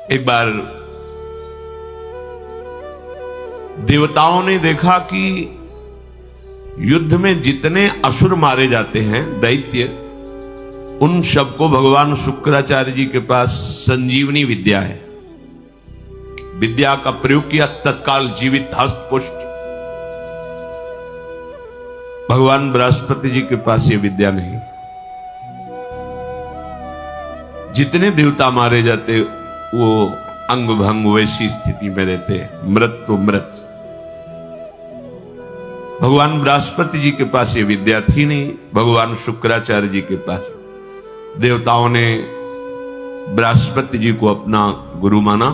एक बार देवताओं ने देखा कि युद्ध में जितने असुर मारे जाते हैं दैत्य, उन सबको भगवान शुक्राचार्य जी के पास संजीवनी विद्या है। विद्या का प्रयोग किया, तत्काल जीवित हस्त पुष्ट। भगवान बृहस्पति जी के पास ये विद्या नहीं। जितने देवता मारे जाते वो अंग भंग वैसी स्थिति में रहते, मृत तो मृत। भगवान बृहस्पति जी के पास ये विद्या थी नहीं, भगवान शुक्राचार्य जी के पास। देवताओं ने बृहस्पति जी को अपना गुरु माना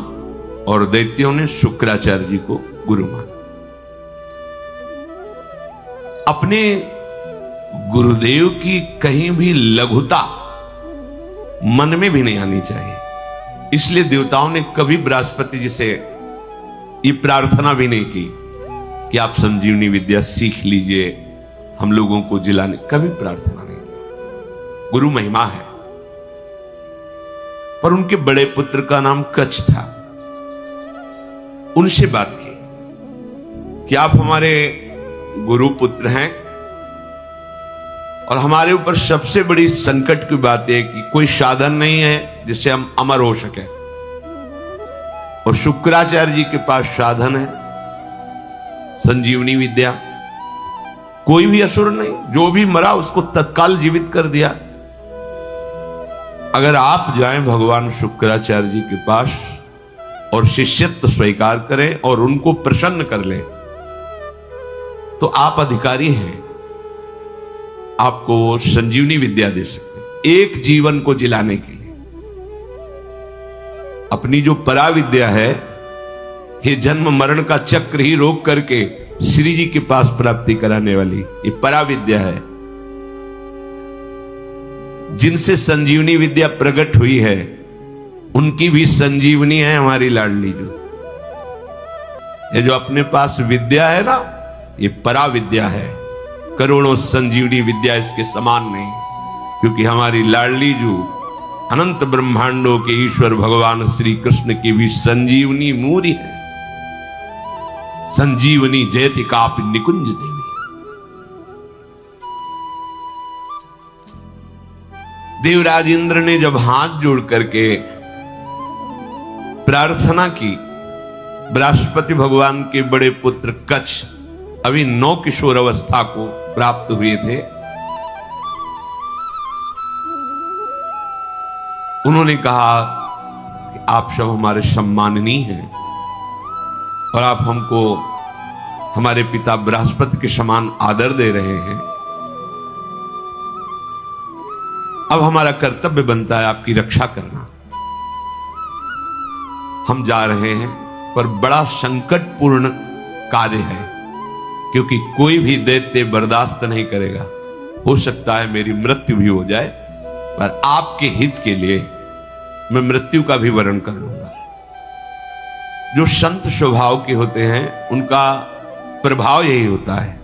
और दैत्यों ने शुक्राचार्य जी को गुरु माना। अपने गुरुदेव की कहीं भी लघुता मन में भी नहीं आनी चाहिए। इसलिए देवताओं ने कभी बृहस्पति जी से ये प्रार्थना भी नहीं की कि आप संजीवनी विद्या सीख लीजिए, हम लोगों को जिलाने, कभी प्रार्थना नहीं की। गुरु महिमा है। पर उनके बड़े पुत्र का नाम कच्छ था। उनसे बात की कि आप हमारे गुरु पुत्र हैं और हमारे ऊपर सबसे बड़ी संकट की बात है कि कोई साधन नहीं है जिससे हम अमर हो सके, और शुक्राचार्य जी के पास साधन है, संजीवनी विद्या। कोई भी असुर नहीं, जो भी मरा उसको तत्काल जीवित कर दिया। अगर आप जाएं भगवान शुक्राचार्य जी के पास और शिष्यत्व स्वीकार करें और उनको प्रसन्न कर लें, तो आप अधिकारी हैं, आपको संजीवनी विद्या दे सकते हैं एक जीवन को जिलाने के लिए। अपनी जो परा विद्या है, ये जन्म मरण का चक्र ही रोक करके श्री जी के पास प्राप्ति कराने वाली ये परा विद्या है। जिनसे संजीवनी विद्या प्रकट हुई है, उनकी भी संजीवनी है हमारी लाडली जो। ये जो अपने पास विद्या है ना, ये परा विद्या है। करोड़ों संजीवनी विद्या इसके समान नहीं, क्योंकि हमारी लाडली जो अनंत ब्रह्मांडों के ईश्वर भगवान श्री कृष्ण की भी संजीवनी मूरी है। संजीवनी जयति कापि निकुंज देवी। देवराज इंद्र ने जब हाथ जोड़ करके प्रार्थना की, बृहस्पति भगवान के बड़े पुत्र कच्छ अभी 9 किशोर अवस्था को प्राप्त हुए थे। उन्होंने कहा कि आप सब हमारे सम्माननीय हैं और आप हमको हमारे पिता बृहस्पति के समान आदर दे रहे हैं। अब हमारा कर्तव्य बनता है आपकी रक्षा करना। हम जा रहे हैं, पर बड़ा संकटपूर्ण कार्य है, क्योंकि कोई भी दैत्य बर्दाश्त नहीं करेगा। हो सकता है मेरी मृत्यु भी हो जाए, पर आपके हित के लिए मैं मृत्यु का भी वरण कर लूंगा। जो संत स्वभाव के होते हैं, उनका प्रभाव यही होता है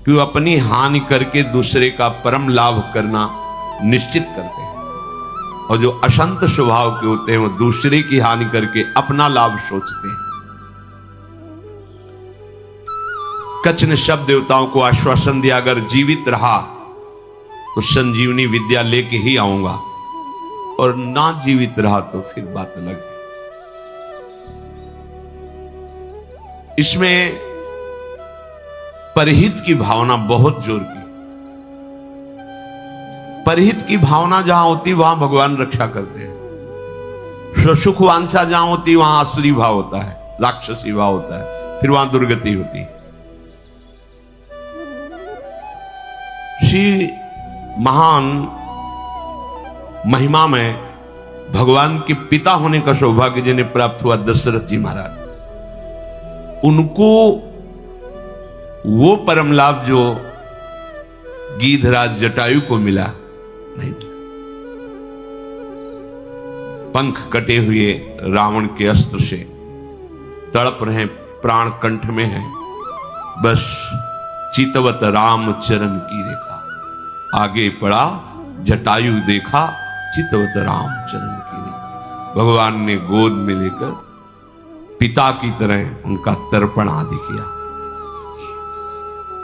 कि वो अपनी हानि करके दूसरे का परम लाभ करना निश्चित करते हैं, और जो अशांत स्वभाव के होते हैं वो दूसरे की हानि करके अपना लाभ सोचते हैं। कच्छ ने सब देवताओं को आश्वासन दिया, अगर जीवित रहा तो संजीवनी विद्या लेके ही आऊंगा, और ना जीवित रहा तो फिर बात अलग है। इसमें परहित की भावना बहुत जोर की। परहित की भावना जहां होती वहां भगवान रक्षा करते हैं। सुख वांछा जहां होती वहां आसुरी भाव होता है, राक्षसी भाव होता है, फिर वहां दुर्गति होती है। श्री महान महिमा में भगवान के पिता होने का सौभाग्य जिन्हें प्राप्त हुआ, दशरथ जी महाराज, उनको वो परम लाभ जो गीधराज जटायु को मिला नहीं। पंख कटे हुए रावण के अस्त्र से तड़प रहे, प्राण कंठ में है, बस चितवत राम चरण की रेखा। आगे पड़ा जटायु देखा, चितवत राम चरण की रेखा। भगवान ने गोद में लेकर पिता की तरह उनका तर्पण आदि किया।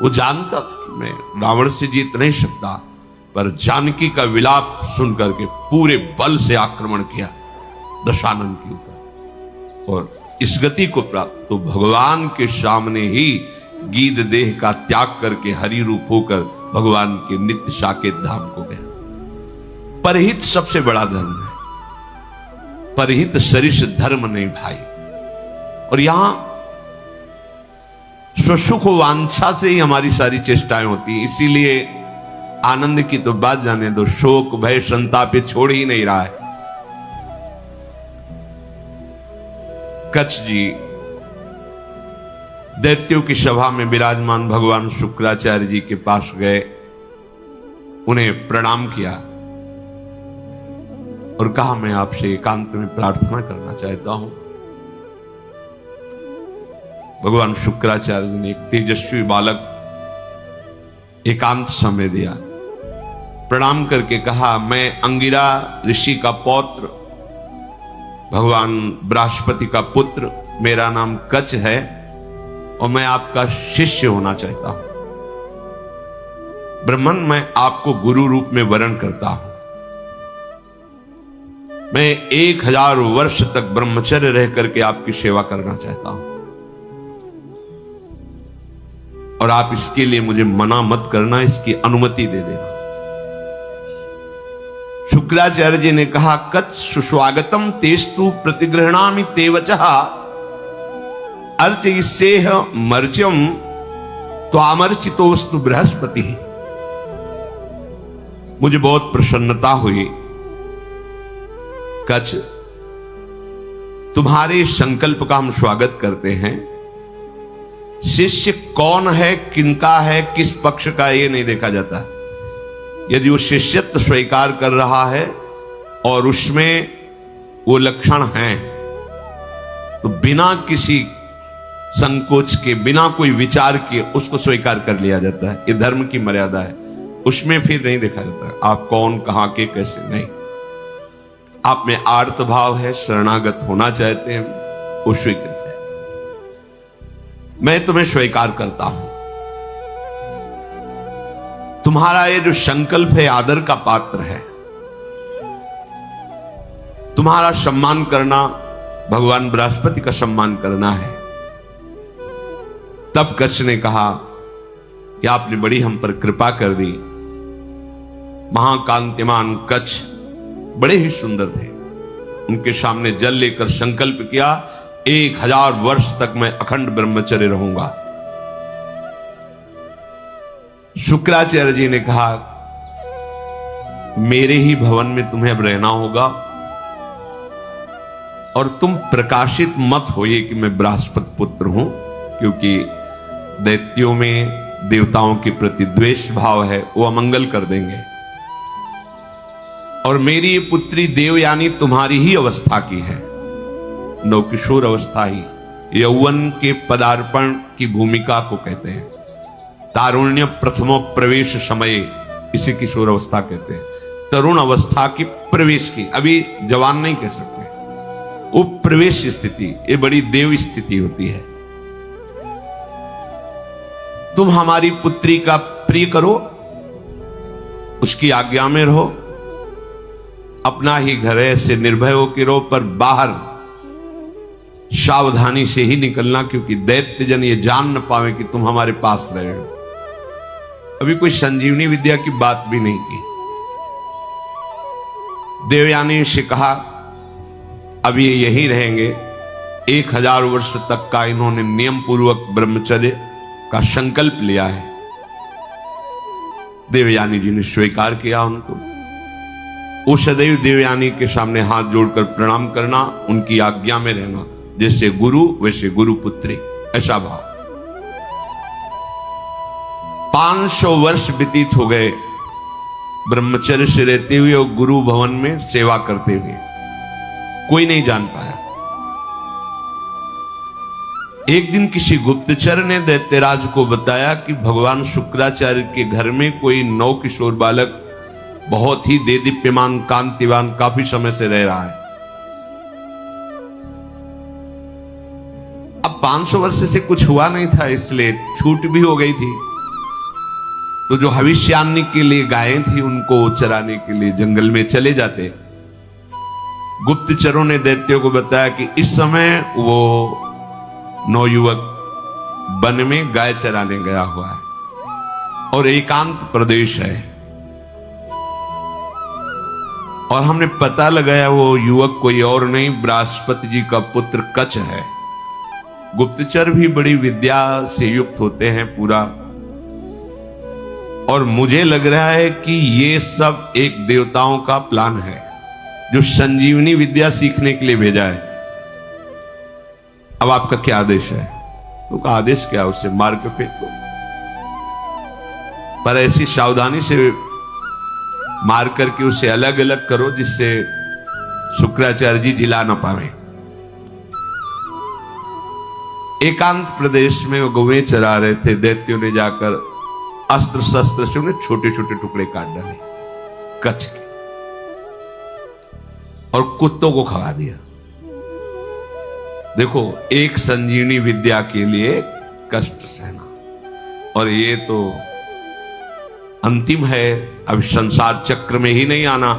वो जानता था कि मैं रावण से जीत नहीं सकता, पर जानकी का विलाप सुन करके पूरे बल से आक्रमण किया दशानन के ऊपर और इस गति को प्राप्त तो भगवान के सामने ही गीद देह का त्याग करके हरि रूप होकर भगवान के नित्य साकेत धाम को गया। परहित सबसे बड़ा धर्म है, परहित सरिष धर्म नहीं भाई। और यहां स्वसुख वांछा से ही हमारी सारी चेष्टाएं होती है, इसीलिए आनंद की तो बात जाने दो, शोक भय संताप ये छोड़ ही नहीं रहा है। कच्छ जी दैत्यों की सभा में विराजमान भगवान शुक्राचार्य जी के पास गए, उन्हें प्रणाम किया और कहा मैं आपसे एकांत में प्रार्थना करना चाहता हूं। भगवान शुक्राचार्य ने एक तेजस्वी बालक एकांत समय दिया, प्रणाम करके कहा मैं अंगिरा ऋषि का पौत्र, भगवान बृहस्पति का पुत्र, मेरा नाम कच्छ है और मैं आपका शिष्य होना चाहता हूं। ब्रह्मन, मैं आपको गुरु रूप में वरण करता हूं। मैं 1000 वर्ष तक ब्रह्मचर्य रह करके आपकी सेवा करना चाहता हूं और आप इसके लिए मुझे मना मत करना, इसकी अनुमति दे देना। शुक्राचार्य जी ने कहा कच्छ सुस्वागतम तेस्तु प्रतिगृह्णामि ते वचः अर्चयिष्येह मर्च्यम त्वामर्चितोस्तु बृहस्पति। मुझे बहुत प्रसन्नता हुई कच्छ, तुम्हारे संकल्प का हम स्वागत करते हैं। शिष्य कौन है, किनका है, किस पक्ष का, ये नहीं देखा जाता। यदि वो शिष्यत्व स्वीकार कर रहा है और उसमें वो लक्षण हैं तो बिना किसी संकोच के, बिना कोई विचार के उसको स्वीकार कर लिया जाता है। ये धर्म की मर्यादा है, उसमें फिर नहीं देखा जाता आप कौन, कहां के, कैसे। नहीं, आप में आर्त भाव है, शरणागत होना चाहते हैं, वो स्वीकृत है। मैं तुम्हें स्वीकार करता हूं। तुम्हारा ये जो संकल्प है आदर का पात्र है। तुम्हारा सम्मान करना भगवान बृहस्पति का सम्मान करना है। तब कच्छ ने कहा कि आपने बड़ी हम पर कृपा कर दी। महाकांतिमान कच्छ बड़े ही सुंदर थे। उनके सामने जल लेकर संकल्प किया 1000 वर्ष तक मैं अखंड ब्रह्मचर्य रहूंगा। शुक्राचार्य जी ने कहा मेरे ही भवन में तुम्हें अब रहना होगा और तुम प्रकाशित मत होइए कि मैं बृहस्पति पुत्र हूं, क्योंकि दैत्यों में देवताओं के प्रति द्वेष भाव है, वो अमंगल कर देंगे। और मेरी ये पुत्री देवयानी तुम्हारी ही अवस्था की है, नवकिशोर अवस्था ही, यौवन के पदार्पण की भूमिका को कहते हैं। तारुण्य प्रथमो प्रवेश समय, इसे किशोर अवस्था कहते हैं। तरुण अवस्था की प्रवेश की, अभी जवान नहीं कह सकते, वो प्रवेश स्थिति, ये बड़ी देव स्थिति होती है। तुम हमारी पुत्री का प्रिय करो, उसकी आज्ञा में रहो, अपना ही घर है, ऐसे निर्भय हो के रहो, पर बाहर सावधानी से ही निकलना, क्योंकि दैत्य जन ये जान न पावे कि तुम हमारे पास रहे हो। अभी कोई संजीवनी विद्या की बात भी नहीं की। देवयानी से कहा अब ये यहीं रहेंगे। 1000 वर्ष तक का इन्होंने नियम पूर्वक ब्रह्मचर्य का संकल्प लिया है। देवयानी जी ने स्वीकार किया उनको। वो सदैव देवयानी के सामने हाथ जोड़कर प्रणाम करना, उनकी आज्ञा में रहना, जैसे गुरु वैसे गुरु पुत्री, ऐसा भाव। 500 वर्ष व्यतीत हो गए ब्रह्मचर्य से रहते हुए और गुरु भवन में सेवा करते हुए। कोई नहीं जान पाया। एक दिन किसी गुप्तचर ने दैत्यराज को बताया कि भगवान शुक्राचार्य के घर में कोई नवकिशोर बालक बहुत ही देदीप्यमान कांतिवान काफी समय से रह रहा है। अब 500 वर्ष से कुछ हुआ नहीं था, इसलिए छूट भी हो गई थी। तो जो भविष्यान्नी के लिए गायें थी उनको चराने के लिए जंगल में चले जाते। गुप्तचरों ने दैत्यों को बताया कि इस समय वो नवयुवक वन में गाय चराने गया हुआ है और एकांत प्रदेश है, और हमने पता लगाया वो युवक कोई और नहीं, बृहस्पति जी का पुत्र कच है। गुप्तचर भी बड़ी विद्या से युक्त होते हैं पूरा, और मुझे लग रहा है कि ये सब एक देवताओं का प्लान है जो संजीवनी विद्या सीखने के लिए भेजा है। अब आपका क्या आदेश है? तो का आदेश क्या? उसे मार के फेंको, पर ऐसी सावधानी से मार करके उसे अलग अलग करो जिससे शुक्राचार्य जी जिला न पावे। एकांत प्रदेश में वो गौएं चरा रहे थे। दैत्यों ने जाकर अस्त्र शस्त्र से उन्हें छोटे छोटे टुकड़े काट डाले कच्छ के, और कुत्तों को खवा दिया। देखो, एक संजीवनी विद्या के लिए कष्ट सहना, और ये तो अंतिम है, अब संसार चक्र में ही नहीं आना।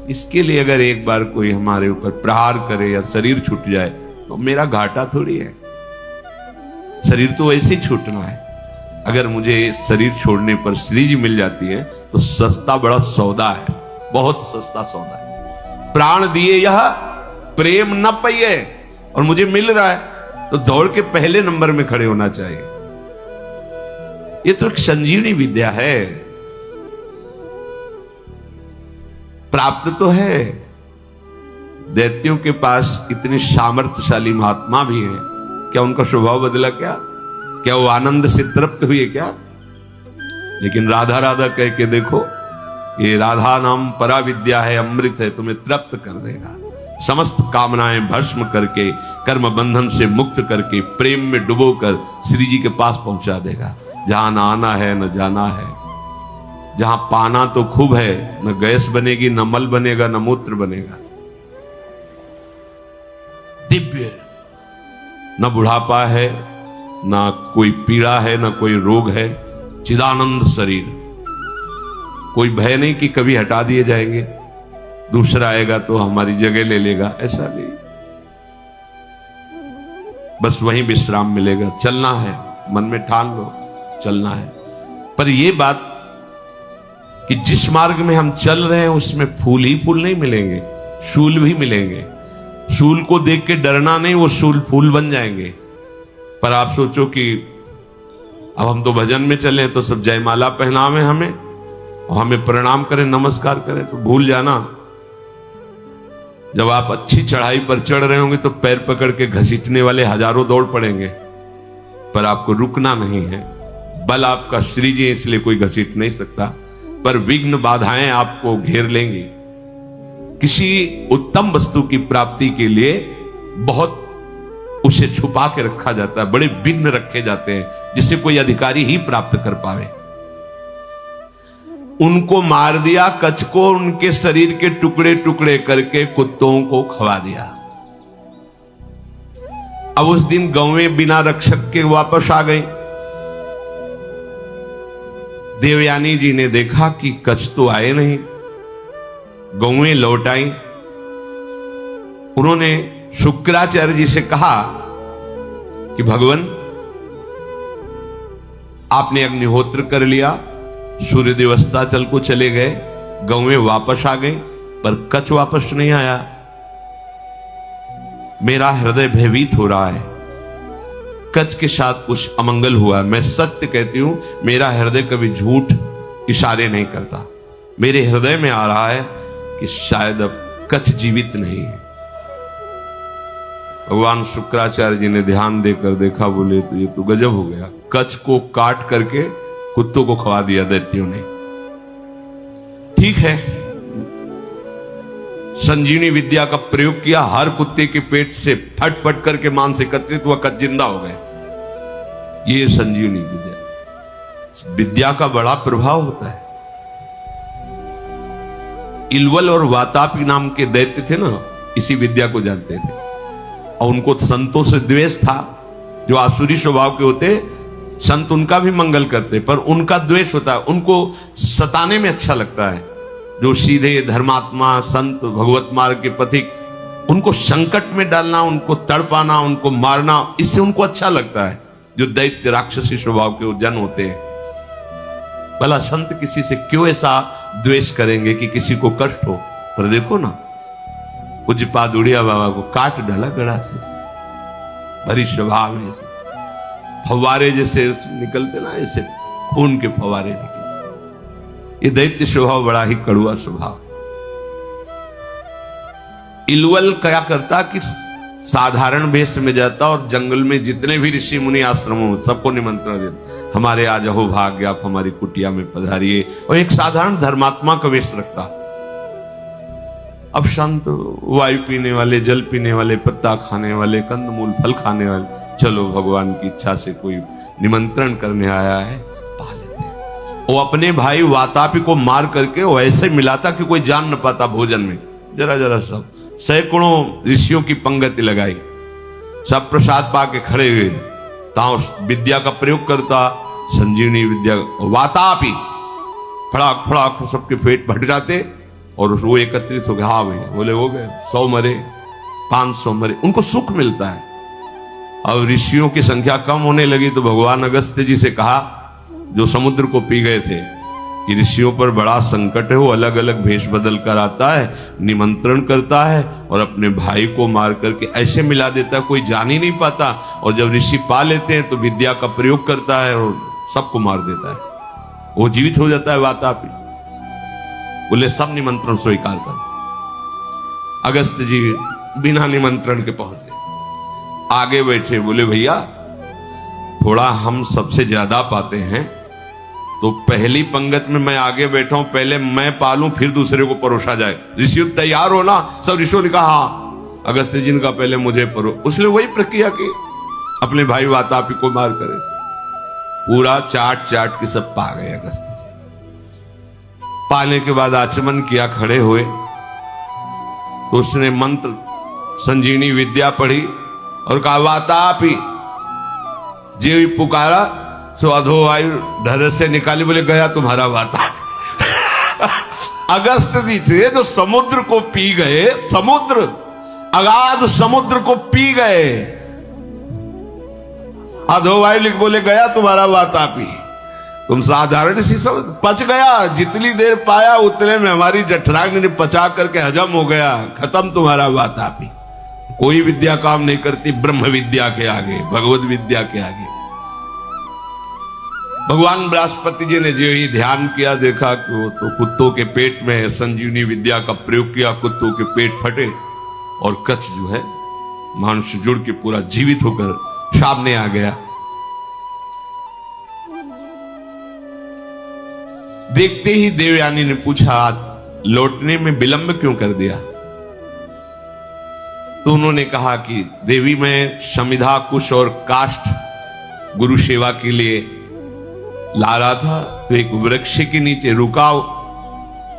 इसके लिए अगर एक बार कोई हमारे ऊपर प्रहार करे या शरीर छूट जाए तो मेरा घाटा थोड़ी है। शरीर तो वैसे ही छूटना है। अगर मुझे शरीर छोड़ने पर श्री जी मिल जाती है तो सस्ता बड़ा सौदा है, बहुत सस्ता सौदा है। प्राण दिए यह प्रेम न पाइए, और मुझे मिल रहा है तो दौड़ के पहले नंबर में खड़े होना चाहिए। ये तो एक संजीवनी विद्या है, प्राप्त तो है। दैत्यों के पास इतने सामर्थ्यशाली महात्मा भी हैं, क्या उनका स्वभाव बदला? क्या वो आनंद से तृप्त हुए क्या? लेकिन राधा राधा कह के देखो, ये राधा नाम परा विद्या है, अमृत है, तुम्हें तृप्त कर देगा। समस्त कामनाएं भस्म करके, कर्म बंधन से मुक्त करके, प्रेम में डुबोकर श्री जी के पास पहुंचा देगा। जहां न आना है न जाना है, जहां पाना तो खूब है, न गैस बनेगी, न मल बनेगा, न मूत्र बनेगा। दिव्य, न बुढ़ापा है, ना कोई पीड़ा है, ना कोई रोग है, चिदानंद शरीर। कोई भय नहीं कि कभी हटा दिए जाएंगे, दूसरा आएगा तो हमारी जगह ले लेगा, ऐसा नहीं। बस वहीं विश्राम मिलेगा। चलना है, मन में ठान लो, चलना है। पर यह बात कि जिस मार्ग में हम चल रहे हैं उसमें फूल ही फूल नहीं मिलेंगे, शूल भी मिलेंगे। शूल को देख के डरना नहीं, वो शूल फूल बन जाएंगे। पर आप सोचो कि अब हम तो भजन में चले तो सब जयमाला पहनावे हमें, और हमें प्रणाम करें, नमस्कार करें, तो भूल जाना जब आप अच्छी चढ़ाई पर चढ़ रहे होंगे तो पैर पकड़ के घसीटने वाले हजारों दौड़ पड़ेंगे, पर आपको रुकना नहीं है। बल आपका श्री जी, इसलिए कोई घसीट नहीं सकता, पर विघ्न बाधाएं आपको घेर लेंगी। किसी उत्तम वस्तु की प्राप्ति के लिए बहुत उसे छुपा के रखा जाता है, बड़े विघ्न रखे जाते हैं जिसे कोई अधिकारी ही प्राप्त कर पावे। उनको मार दिया कच्छ को, उनके शरीर के टुकड़े टुकड़े करके कुत्तों को खवा दिया। अब उस दिन गौएं बिना रक्षक के वापस आ गई। देवयानी जी ने देखा कि कच्छ तो आए नहीं, गौएं लौट आई। उन्होंने शुक्राचार्य जी से कहा कि भगवान, आपने अग्निहोत्र कर लिया, सूर्य देवस्थाचल को चले गए, गौएं वापस आ गई, पर कच्छ वापस नहीं आया। मेरा हृदय भयभीत हो रहा है, कच्छ के साथ कुछ अमंगल हुआ। मैं सत्य कहती हूं, मेरा हृदय कभी झूठ इशारे नहीं करता। मेरे हृदय में आ रहा है कि शायद अब कच्छ जीवित नहीं है। भगवान शुक्राचार्य जी ने ध्यान देकर देखा, बोले तो ये तो गजब हो गया, कच्छ को काट करके कुत्तों को खवा दिया दैत्यों ने। ठीक है, संजीवनी विद्या का प्रयोग किया, हर कुत्ते के पेट से फट फट करके मांस एकत्रित हुआ, कच्छ जिंदा हो गए। ये संजीवनी विद्या, विद्या का बड़ा प्रभाव होता है। इलवल और वातापी नाम के दैत्य थे ना, इसी विद्या को जानते थे, और उनको संतों से द्वेष था, जो आसुरी स्वभाव के होते संत उनका भी मंगल करते, पर उनका द्वेष होता है, उनको सताने में अच्छा लगता है। जो सीधे धर्मात्मा संत भगवत मार्ग के पथिक, उनको संकट में डालना, उनको तड़पाना, उनको मारना, इससे उनको अच्छा लगता है। जो दैत्य राक्षसी स्वभाव के जन होते हैं, भला संत किसी से क्यों ऐसा द्वेष करेंगे कि किसी को कष्ट हो। पर देखो ना, पूज्यपाद उड़िया बाबा को काट डाला गड़ासे से, भरी स्वभाव में से फव्वारे जैसे निकलते ना, ऐसे खून के फव्वारे निकले। ये दैत्य स्वभाव बड़ा ही कड़ुआ स्वभाव। इलवल क्या करता कि साधारण वेश में जाता और जंगल में जितने भी ऋषि मुनि आश्रमों सबको निमंत्रण देता, हमारे आज अहो भाग्य, आप हमारी कुटिया में पधारिए, और एक साधारण धर्मात्मा का वेश रखता। अब संत वायु पीने वाले, जल पीने वाले, पत्ता खाने वाले, कंदमूल फल खाने वाले, चलो भगवान की इच्छा से कोई निमंत्रण करने आया है, पा लेते हैं। वो अपने भाई वातापी को मार करके वो ऐसे मिलाता कि कोई जान न पाता भोजन में। जरा जरा सब सैकड़ों ऋषियों की पंगति लगाई, सब प्रसाद पा के खड़े हुए, ताओ विद्या का प्रयोग करता, संजीवनी विद्या। वातापी फड़ाक फड़ाक सबके पेट फट जाते और वो एकत्रित हो गए। हाँ भैया, बोले हो गए, 100 मरे, 500 मरे, उनको सुख मिलता है। और ऋषियों की संख्या कम होने लगी तो भगवान अगस्त्य जी से कहा, जो समुद्र को पी गए थे, कि ऋषियों पर बड़ा संकट है, वो अलग अलग भेष बदल कर आता है, निमंत्रण करता है और अपने भाई को मार करके ऐसे मिला देता है कोई जान ही नहीं पाता, और जब ऋषि पा लेते हैं तो विद्या का प्रयोग करता है और सबको मार देता है, वो जीवित हो जाता है वातापी। बोले सब निमंत्रण स्वीकार करो। अगस्त्य जी बिना निमंत्रण के पहुंच गए, आगे बैठे। बोले भैया, थोड़ा हम सबसे ज्यादा पाते हैं, तो पहली पंगत में मैं आगे बैठा हूं, पहले मैं पालूं फिर दूसरे को परोसा जाए। ऋषि तैयार हो ना? सब ऋषियों ने कहा हाँ। अगस्त्य जी ने कहा पहले मुझे परो। उसने वही प्रक्रिया की, अपने भाई वातापी को मार करे पूरा चाट चाट के सब पा गए अगस्त्य जी। पाने के बाद आचमन किया, खड़े हुए तो उसने मंत्र संजीवनी विद्या पढ़ी और कहा वातापी, जीव पुकारा सो अधो वायु ढर से निकाली। बोले गया तुम्हारा वाता। अगस्त्य जी थे जो समुद्र को पी गए, समुद्र, अगाध समुद्र को पी गए। अधो वायु लिख बोले गया तुम्हारा वातापी। तुम साधारण सी सब पच गया, जितनी देर पाया उतने में हमारी जठराग्नि ने पचा करके हजम हो गया, खत्म तुम्हारा वातापी। कोई विद्या काम नहीं करती ब्रह्म विद्या के आगे, भगवत विद्या के आगे। भगवान बृहस्पति जी ने जो ही ध्यान किया, देखा कि वो तो कुत्तों के पेट में है, संजीवनी विद्या का प्रयोग किया, कुत्तों के पेट फटे और कच्छ जो है मांस जुड़ के पूरा जीवित होकर सामने आ गया। देखते ही देवयानी ने पूछा लौटने में विलंब क्यों कर दिया? तो उन्होंने कहा कि देवी मैं समिधा कुश और काष्ठ गुरु सेवा के लिए ला रहा था, तो एक वृक्ष के नीचे रुका,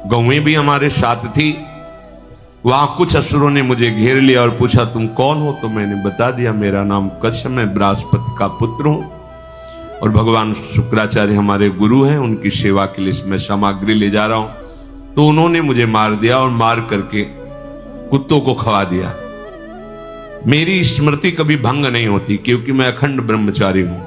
गौएं भी हमारे साथ थी। वहां कुछ असुरों ने मुझे घेर लिया और पूछा तुम कौन हो? तो मैंने बता दिया मेरा नाम कश्यप, मैं बृहस्पति का पुत्र हूं और भगवान शुक्राचार्य हमारे गुरु हैं, उनकी सेवा के लिए मैं सामग्री ले जा रहा हूं। तो उन्होंने मुझे मार दिया और मार करके कुत्तों को खवा दिया। मेरी स्मृति कभी भंग नहीं होती क्योंकि मैं अखंड ब्रह्मचारी हूं।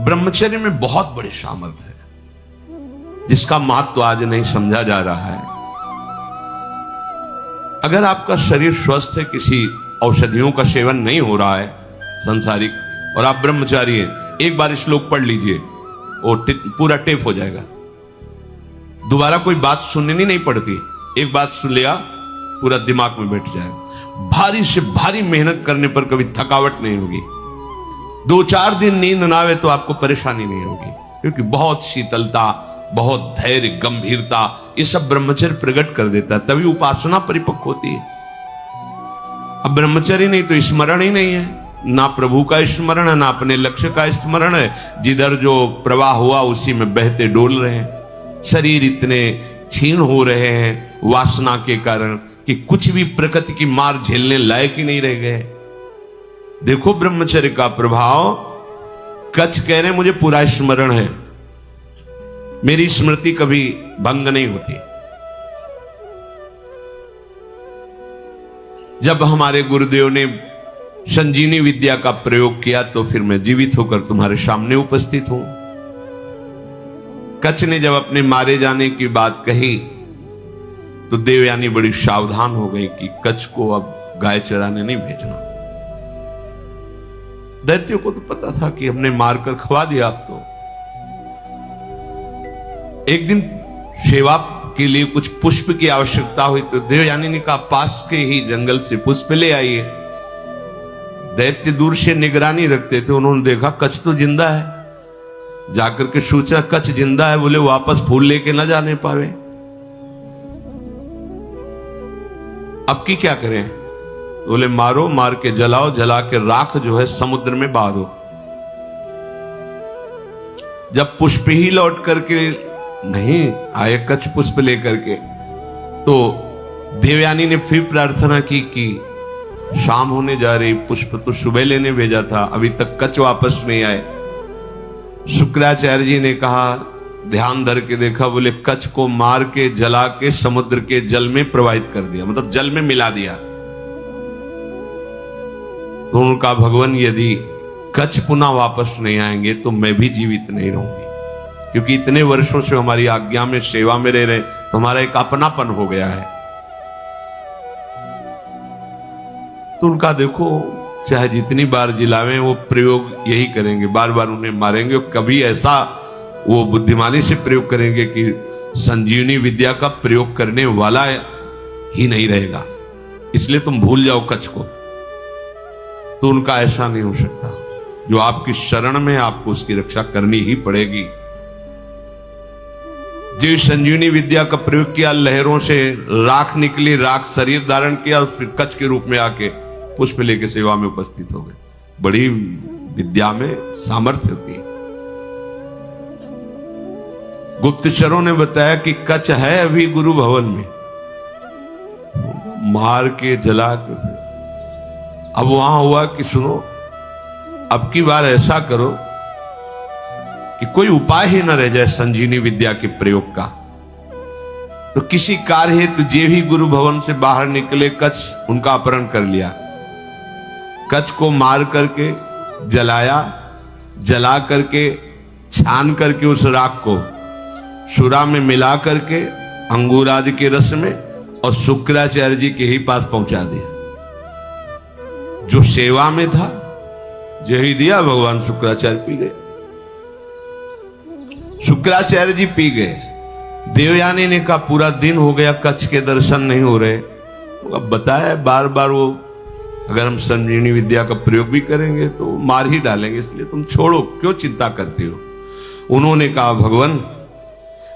ब्रह्मचर्य में बहुत बड़े सामर्थ्य है जिसका महत्व आज नहीं समझा जा रहा है। अगर आपका शरीर स्वस्थ है, किसी औषधियों का सेवन नहीं हो रहा है संसारिक, और आप ब्रह्मचारी हैं, एक बार श्लोक पढ़ लीजिए, वो पूरा टेप हो जाएगा। दोबारा कोई बात सुननी नहीं पड़ती, एक बात सुन लिया पूरा दिमाग में बैठ जाएगा। भारी से भारी मेहनत करने पर कभी थकावट नहीं होगी। 2-4 दिन नींद ना आवे तो आपको परेशानी नहीं होगी, क्योंकि बहुत शीतलता, बहुत धैर्य, गंभीरता, ये सब ब्रह्मचर्य प्रकट कर देता है, तभी उपासना परिपक्व होती है। अब ब्रह्मचर्य नहीं तो स्मरण ही नहीं है, ना प्रभु का स्मरण है, ना अपने लक्ष्य का स्मरण है। जिधर जो प्रवाह हुआ उसी में बहते डोल रहे हैं। शरीर इतने क्षीण हो रहे हैं वासना के कारण कि कुछ भी प्रकृति की मार झेलने लायक ही नहीं रह गए। देखो ब्रह्मचर्य का प्रभाव। कच्छ कह रहे मुझे पूरा स्मरण है, मेरी स्मृति कभी भंग नहीं होती। जब हमारे गुरुदेव ने संजीवनी विद्या का प्रयोग किया तो फिर मैं जीवित होकर तुम्हारे सामने उपस्थित हूं। कच्छ ने जब अपने मारे जाने की बात कही तो देवयानी बड़ी सावधान हो गई कि कच्छ को अब गाय चराने नहीं भेजना। दैत्यों को तो पता था कि हमने मारकर खवा दिया। अब तो एक दिन सेवा के लिए कुछ पुष्प की आवश्यकता हुई तो देवयानी ने कहा पास के ही जंगल से पुष्प ले आइए। दैत्य दूर से निगरानी रखते थे, उन्होंने देखा कच्छ तो जिंदा है। जाकर के सोचा कच्छ जिंदा है, बोले वापस फूल लेके ना जाने पावे, अब की क्या करें? बोले मारो, मार के जलाओ, जला के राख जो है समुद्र में बहा दो। जब पुष्प ही लौट करके नहीं आए कच्छ पुष्प लेकर के, तो देवयानी ने फिर प्रार्थना की कि शाम होने जा रही, पुष्प तो सुबह लेने भेजा था, अभी तक कच्छ वापस नहीं आए। शुक्राचार्य जी ने कहा, ध्यान धर के देखा, बोले कच्छ को मार के जला के समुद्र के जल में प्रवाहित कर दिया, मतलब जल में मिला दिया। तो उनका भगवान यदि कच्छ पुनः वापस नहीं आएंगे तो मैं भी जीवित नहीं रहूंगी, क्योंकि इतने वर्षों से हमारी आज्ञा में सेवा में रह रहे तो हमारा एक अपनापन हो गया है। तो उनका देखो चाहे जितनी बार जिलावें वो प्रयोग यही करेंगे, बार बार उन्हें मारेंगे। कभी ऐसा वो बुद्धिमानी से प्रयोग करेंगे कि संजीवनी विद्या का प्रयोग करने वाला ही नहीं रहेगा, इसलिए तुम भूल जाओ कच्छ को। तो उनका ऐसा नहीं हो सकता। जो आपकी शरण में, आपको उसकी रक्षा करनी ही पड़ेगी। जो संजीवनी विद्या का प्रयोग किया, लहरों से राख निकली, राख शरीर धारण किया और फिर कच्छ के रूप में आके पुष्प लेके सेवा में उपस्थित हो गए। बड़ी विद्या में सामर्थ्य होती है। गुप्तचरों ने बताया कि कच्छ है अभी गुरु भवन में, मार के जला के। अब वहां हुआ कि सुनो, अब की बार ऐसा करो कि कोई उपाय ही न रह जाए संजीवनी विद्या के प्रयोग का। तो किसी कार्य हेतु जे भी गुरु भवन से बाहर निकले, कच्छ उनका अपहरण कर लिया। कच्छ को मार करके जलाया, जला करके छान करके उस राख को सुरा में मिला करके अंगूर आदि के रस में और शुक्राचार्य जी के ही पास पहुंचा दिया। जो सेवा में था यही दिया, भगवान शुक्राचार्य पी गए। शुक्राचार्य जी पी गए। देवयानी ने कहा पूरा दिन हो गया कच्छ के दर्शन नहीं हो रहे। अब बताया बार बार वो अगर हम संजीवनी विद्या का प्रयोग भी करेंगे तो मार ही डालेंगे, इसलिए तुम छोड़ो, क्यों चिंता करते हो। उन्होंने कहा भगवान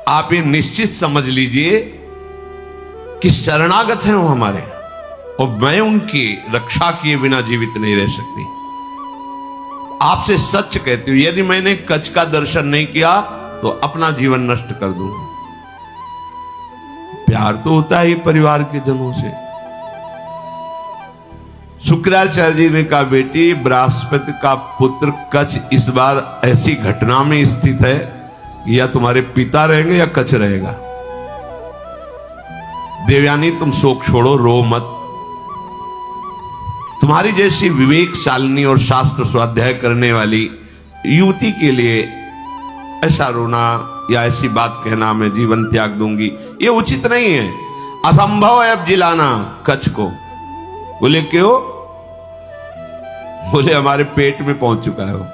आप ये निश्चित समझ लीजिए कि शरणागत हैं वो हमारे, और मैं उनकी रक्षा किए बिना जीवित नहीं रह सकती। आपसे सच कहती हूं, यदि मैंने कच्छ का दर्शन नहीं किया तो अपना जीवन नष्ट कर दूंगा। प्यार तो होता है परिवार के जनों से। शुक्राचार्य जी ने कहा बेटी, बृहस्पति का पुत्र कच्छ इस बार ऐसी घटना में स्थित है, या तुम्हारे पिता रहेंगे या कच्छ रहेगा। देवयानी तुम शोक छोड़ो, रो मत। तुम्हारी जैसी विवेकशालिनी और शास्त्र स्वाध्याय करने वाली युवती के लिए ऐसा रोना या ऐसी बात कहना मैं जीवन त्याग दूंगी, ये उचित नहीं है। असंभव है अब जिलाना कच्छ को। बोले क्यों? बोले हमारे पेट में पहुंच चुका है वो।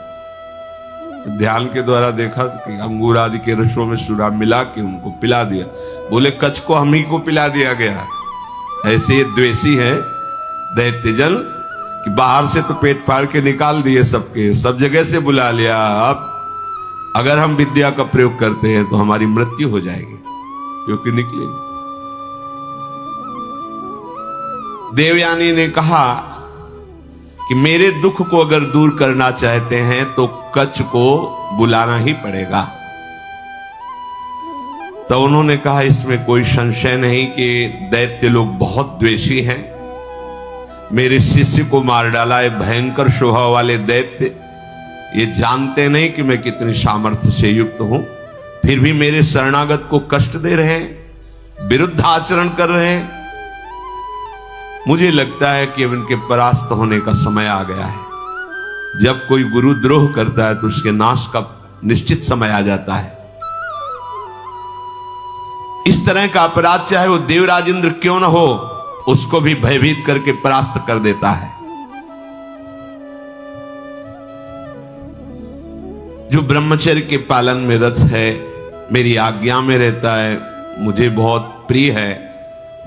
ध्यान के द्वारा देखा कि अंगूर आदि के रसों में सुरा मिला के उनको पिला दिया। बोले कच्छ को हम ही को पिला दिया गया। ऐसे द्वेषी है दैत्यजन कि बाहर से तो पेट फाड़ के निकाल दिए सबके, सब जगह से बुला लिया। अब अगर हम विद्या का प्रयोग करते हैं तो हमारी मृत्यु हो जाएगी, क्योंकि निकलेंगे। देवयानी ने कहा कि मेरे दुख को अगर दूर करना चाहते हैं तो कच्छ को बुलाना ही पड़ेगा। तो उन्होंने कहा इसमें कोई संशय नहीं कि दैत्य लोग बहुत द्वेषी हैं। मेरे शिष्य को मार डाला है भयंकर स्वभाव वाले दैत्य। ये जानते नहीं कि मैं कितनी सामर्थ्य से युक्त हूं, फिर भी मेरे शरणागत को कष्ट दे रहे हैं, विरुद्ध आचरण कर रहे हैं। मुझे लगता है कि अब इनके परास्त होने का समय आ गया है। जब कोई गुरु द्रोह करता है तो उसके नाश का निश्चित समय आ जाता है। इस तरह का अपराध चाहे वो देवराज इंद्र क्यों न हो, उसको भी भयभीत करके परास्त कर देता है। जो ब्रह्मचर्य के पालन में रत है, मेरी आज्ञा में रहता है, मुझे बहुत प्रिय है,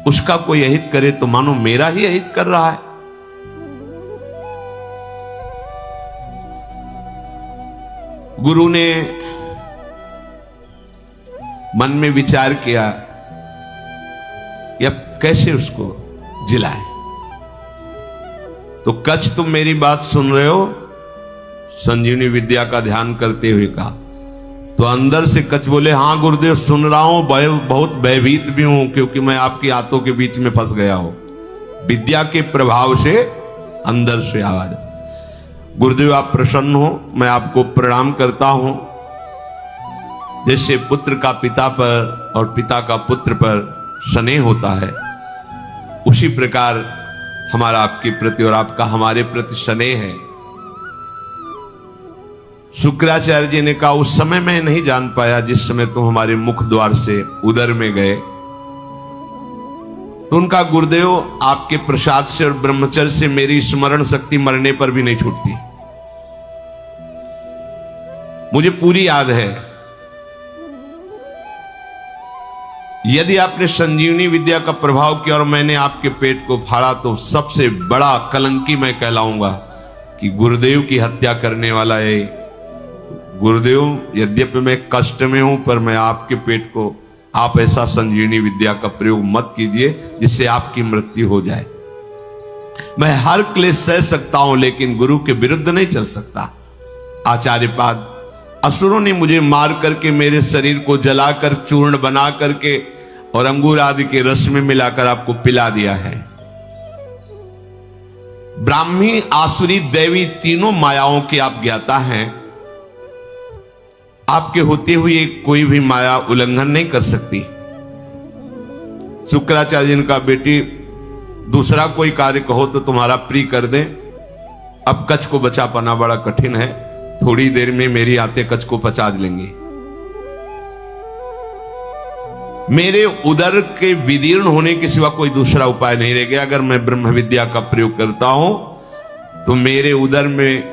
उसका कोई अहित करे तो मानो मेरा ही अहित कर रहा है। गुरु ने मन में विचार किया कि अब कैसे उसको जिलाए। तो कच्छ, तुम मेरी बात सुन रहे हो? संजीवनी विद्या का ध्यान करते हुए कहा। तो अंदर से कच्छ बोले, हाँ गुरुदेव सुन रहा हूं, बहुत भयभीत भी हूं, क्योंकि मैं आपकी हाथों के बीच में फंस गया हूं। विद्या के प्रभाव से अंदर से आवाज, गुरुदेव आप प्रसन्न हो, मैं आपको प्रणाम करता हूं। जैसे पुत्र का पिता पर और पिता का पुत्र पर स्नेह होता है, उसी प्रकार हमारा आपके प्रति और आपका हमारे प्रति स्नेह है। शुक्राचार्य जी ने कहा, उस समय मैं नहीं जान पाया जिस समय तुम हमारे मुख द्वार से उदर में गए। तो उनका, गुरुदेव आपके प्रसाद से और ब्रह्मचर्य से मेरी स्मरण शक्ति मरने पर भी नहीं छूटती। मुझे पूरी याद है, यदि आपने संजीवनी विद्या का प्रभाव किया और मैंने आपके पेट को फाड़ा तो सबसे बड़ा कलंकी मैं कहलाऊंगा कि गुरुदेव की हत्या करने वाला है। गुरुदेव, यद्यपि मैं कष्ट में हूं, पर मैं आपके पेट को, आप ऐसा संजीवनी विद्या का प्रयोग मत कीजिए जिससे आपकी मृत्यु हो जाए। मैं हर क्लेश सह सकता हूं, लेकिन गुरु के विरुद्ध नहीं चल सकता। आचार्यपाद, असुरों ने मुझे मार करके मेरे शरीर को जलाकर चूर्ण बना करके और अंगूर आदि के रस में मिलाकर आपको पिला दिया है। ब्राह्मी, आसुरी, दैवी तीनों मायाओं की आप ज्ञाता हैं। आपके होते हुए कोई भी माया उल्लंघन नहीं कर सकती। शुक्राचार्य जी ने कहा, बेटी दूसरा कोई कार्य कहो तो तुम्हारा प्रिय कर दें। अब कच्छ को बचा पाना बड़ा कठिन है, थोड़ी देर में मेरी आते कच्छ को पचा लेंगे। मेरे उदर के विदीर्ण होने के सिवा कोई दूसरा उपाय नहीं रह गया। अगर मैं ब्रह्म विद्या का प्रयोग करता हूं तो मेरे उदर में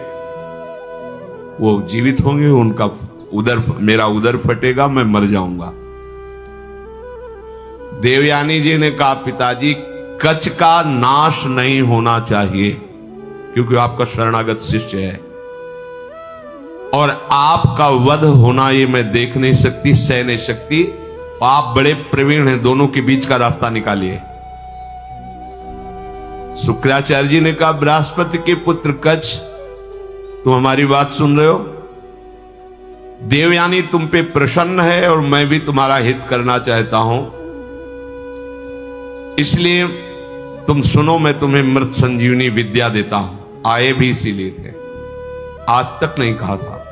वो जीवित होंगे, उनका उदर, मेरा उदर फटेगा, मैं मर जाऊंगा। देवयानी जी ने कहा, पिताजी कच्छ का नाश नहीं होना चाहिए, क्योंकि आपका शरणागत शिष्य है और आपका वध होना ये मैं देख नहीं सकती, सह नहीं सकती। आप बड़े प्रवीण हैं, दोनों के बीच का रास्ता निकालिए। शुक्राचार्य जी ने कहा, बृहस्पति के पुत्र कच्छ, तुम हमारी बात सुन रहे हो? देवयानी तुम पे प्रसन्न है और मैं भी तुम्हारा हित करना चाहता हूं, इसलिए तुम सुनो, मैं तुम्हें मृत संजीवनी विद्या देता हूं। आए भी इसीलिए थे, आज तक नहीं कहा था।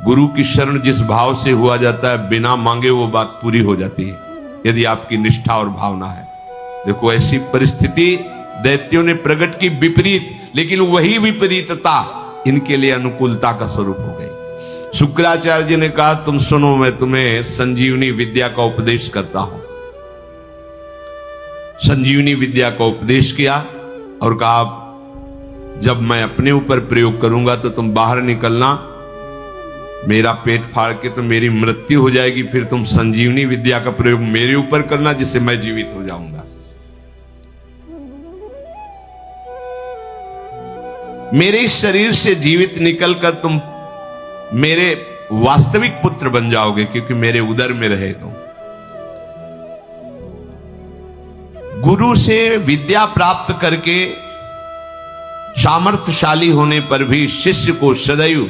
गुरु की शरण जिस भाव से हुआ जाता है, बिना मांगे वो बात पूरी हो जाती है, यदि आपकी निष्ठा और भावना है। देखो, ऐसी परिस्थिति दैत्यों ने प्रकट की विपरीत, लेकिन वही विपरीतता इनके लिए अनुकूलता का स्वरूप हो गई। शुक्राचार्य जी ने कहा, तुम सुनो, मैं तुम्हें संजीवनी विद्या का उपदेश करता हूं। संजीवनी विद्या का उपदेश किया और कहा, जब मैं अपने ऊपर प्रयोग करूंगा तो तुम बाहर निकलना, मेरा पेट फाड़ के तो मेरी मृत्यु हो जाएगी, फिर तुम संजीवनी विद्या का प्रयोग मेरे ऊपर करना, जिससे मैं जीवित हो जाऊंगा। मेरे इस शरीर से जीवित निकलकर तुम मेरे वास्तविक पुत्र बन जाओगे, क्योंकि मेरे उदर में रहे तुम। गुरु से विद्या प्राप्त करके सामर्थ्यशाली होने पर भी शिष्य को सदैव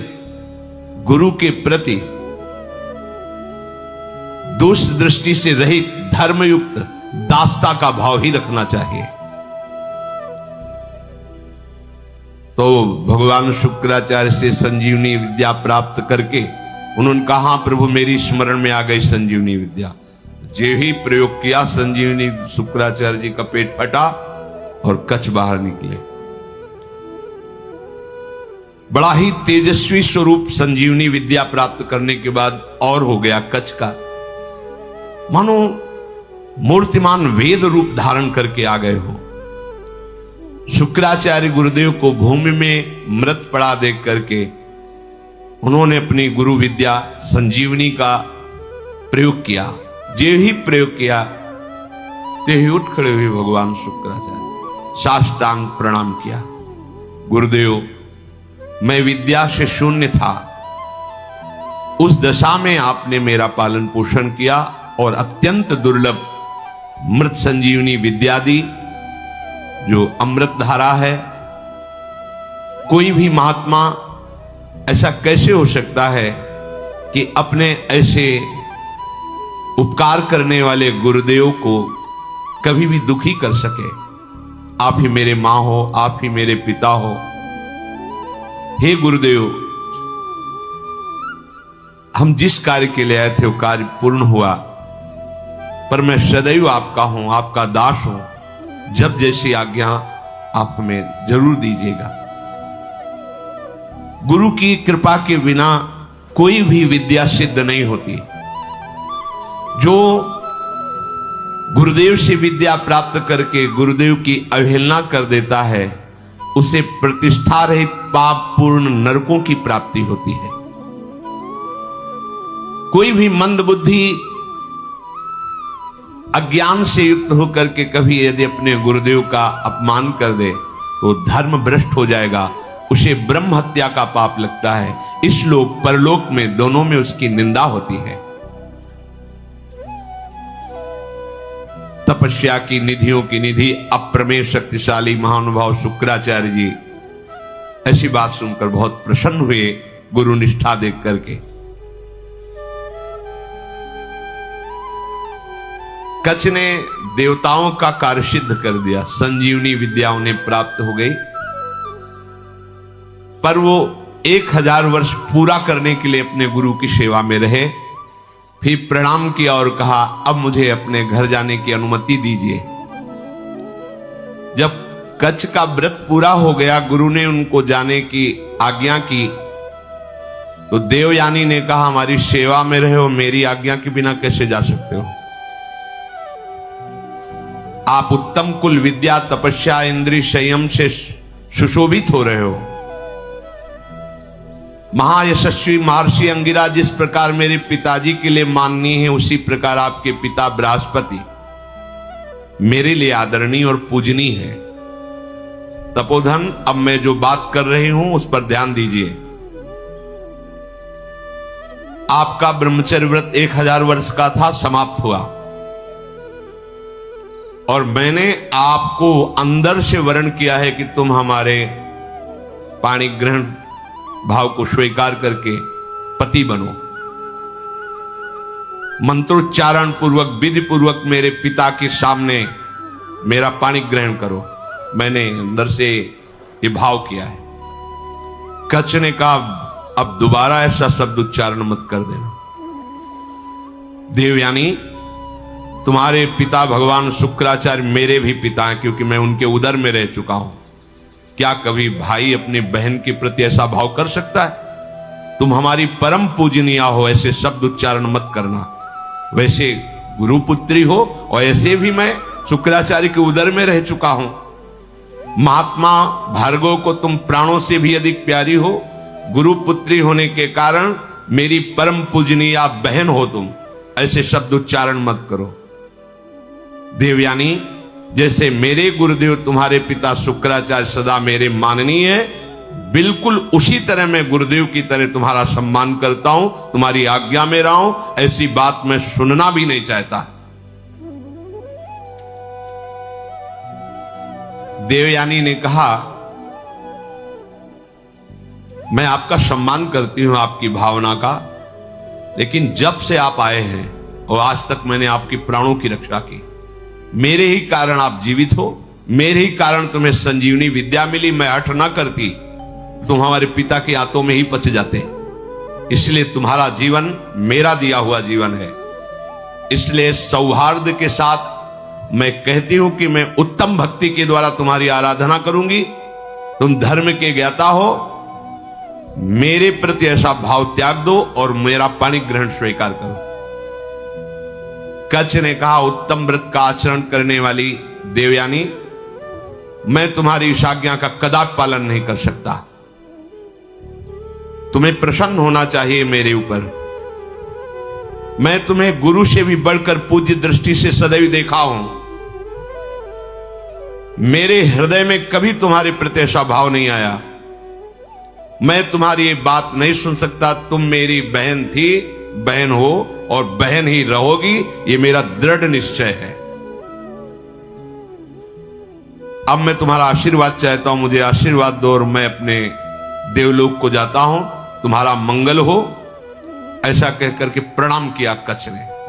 गुरु के प्रति दोष दृष्टि से रहित धर्मयुक्त दासता का भाव ही रखना चाहिए। भगवान शुक्राचार्य से संजीवनी विद्या प्राप्त करके उन्होंने कहा, प्रभु मेरी स्मरण में आ गई संजीवनी विद्या। जे ही प्रयोग किया, संजीवनी शुक्राचार्य जी का पेट फटा और कच्छ बाहर निकले। बड़ा ही तेजस्वी स्वरूप संजीवनी विद्या प्राप्त करने के बाद और हो गया कच्छ का, मानो मूर्तिमान वेद रूप धारण करके आ गए हो। शुक्राचार्य गुरुदेव को भूमि में मृत पड़ा देख करके उन्होंने अपनी गुरु विद्या संजीवनी का प्रयोग किया। जे ही प्रयोग किया ते ही उठ खड़े हुए भगवान शुक्राचार्य, साष्टांग प्रणाम किया। गुरुदेव, मैं विद्या से शून्य था, उस दशा में आपने मेरा पालन पोषण किया और अत्यंत दुर्लभ मृत संजीवनी विद्या दी, जो अमृत धारा है। कोई भी महात्मा ऐसा कैसे हो सकता है कि अपने ऐसे उपकार करने वाले गुरुदेव को कभी भी दुखी कर सके। आप ही मेरे मां हो, आप ही मेरे पिता हो। हे गुरुदेव, हम जिस कार्य के लिए आए थे वो कार्य पूर्ण हुआ, पर मैं सदैव आपका हूं, आपका दास हूं। जब जैसी आज्ञा आप हमें जरूर दीजिएगा। गुरु की कृपा के बिना कोई भी विद्या सिद्ध नहीं होती। जो गुरुदेव से विद्या प्राप्त करके गुरुदेव की अवहेलना कर देता है, उसे प्रतिष्ठा रहित पाप पूर्ण नरकों की प्राप्ति होती है। कोई भी मंदबुद्धि अज्ञान से युक्त होकर के कभी यदि अपने गुरुदेव का अपमान कर दे तो धर्म भ्रष्ट हो जाएगा, उसे ब्रह्म हत्या का पाप लगता है। इस लोक परलोक में दोनों में उसकी निंदा होती है। तपस्या की निधियों की निधि अप्रमेय शक्तिशाली महानुभाव शुक्राचार्य जी ऐसी बात सुनकर बहुत प्रसन्न हुए, गुरु निष्ठा देख करके। कच्छ ने देवताओं का कार्य सिद्ध कर दिया, संजीवनी विद्या उन्हें प्राप्त हो गई, पर वो 1000 वर्ष पूरा करने के लिए अपने गुरु की सेवा में रहे। फिर प्रणाम किया और कहा, अब मुझे अपने घर जाने की अनुमति दीजिए। जब कच्छ का व्रत पूरा हो गया, गुरु ने उनको जाने की आज्ञा की, तो देवयानी ने कहा, हमारी सेवा में रहे हो, मेरी आज्ञा के बिना कैसे जा सकते हो? आप उत्तम कुल विद्या तपस्या इंद्रिय संयम से सुशोभित हो रहे हो। महायशस्वी महर्षि अंगिरा जिस प्रकार मेरे पिताजी के लिए माननीय है, उसी प्रकार आपके पिता बृहस्पति मेरे लिए आदरणीय और पूजनीय है। तपोधन, अब मैं जो बात कर रही हूं उस पर ध्यान दीजिए। आपका ब्रह्मचर्य व्रत 1000 वर्ष का था, समाप्त हुआ, और मैंने आपको अंदर से वर्ण किया है कि तुम हमारे पाणी ग्रहण भाव को स्वीकार करके पति बनो। मंत्रोच्चारण पूर्वक विधि पूर्वक मेरे पिता के सामने मेरा पाणी ग्रहण करो। मैंने अंदर से ये भाव किया है। कच्छ ने कहा, अब दोबारा ऐसा शब्द उच्चारण मत कर देना। देवयानी, तुम्हारे पिता भगवान शुक्राचार्य मेरे भी पिता हैं, क्योंकि मैं उनके उदर में रह चुका हूं। क्या कभी भाई अपने बहन के प्रति ऐसा भाव कर सकता है? तुम हमारी परम पूजनीय हो, ऐसे शब्द उच्चारण मत करना। वैसे गुरुपुत्री हो, और ऐसे भी मैं शुक्राचार्य के उदर में रह चुका हूं। महात्मा भार्गव को तुम प्राणों से भी अधिक प्यारी हो। गुरुपुत्री होने के कारण मेरी परम पूजनीय बहन हो तुम, ऐसे शब्द उच्चारण मत करो। देवयानी, जैसे मेरे गुरुदेव तुम्हारे पिता शुक्राचार्य सदा मेरे माननीय है, बिल्कुल उसी तरह मैं गुरुदेव की तरह तुम्हारा सम्मान करता हूं, तुम्हारी आज्ञा में रहा हूं। ऐसी बात मैं सुनना भी नहीं चाहता। देवयानी ने कहा, मैं आपका सम्मान करती हूं, आपकी भावना का, लेकिन जब से आप आए हैं और आज तक मैंने आपकी प्राणों की रक्षा की। मेरे ही कारण आप जीवित हो, मेरे ही कारण तुम्हें संजीवनी विद्या मिली। मैं हठ ना करती तुम हमारे पिता के हाथों में ही पच जाते। इसलिए तुम्हारा जीवन मेरा दिया हुआ जीवन है। इसलिए सौहार्द के साथ मैं कहती हूं कि मैं उत्तम भक्ति के द्वारा तुम्हारी आराधना करूंगी। तुम धर्म के ज्ञाता हो, मेरे प्रति ऐसा भाव त्याग दो और मेरा पाणी ग्रहण स्वीकार करो। कच्छ ने कहा, उत्तम व्रत का आचरण करने वाली देवयानी, मैं तुम्हारी इस आज्ञा का कदापि पालन नहीं कर सकता। तुम्हें प्रसन्न होना चाहिए मेरे ऊपर। मैं तुम्हें गुरु से भी बढ़कर पूज्य दृष्टि से सदैव देखा हूं। मेरे हृदय में कभी तुम्हारे प्रति ऐसा भाव नहीं आया। मैं तुम्हारी ये बात नहीं सुन सकता। तुम मेरी बहन थी, बहन हो और बहन ही रहोगी, ये मेरा दृढ़ निश्चय है। अब मैं तुम्हारा आशीर्वाद चाहता हूं, मुझे आशीर्वाद दो और मैं अपने देवलोक को जाता हूं। तुम्हारा मंगल हो। ऐसा कहकर के प्रणाम किया कच्छ ने।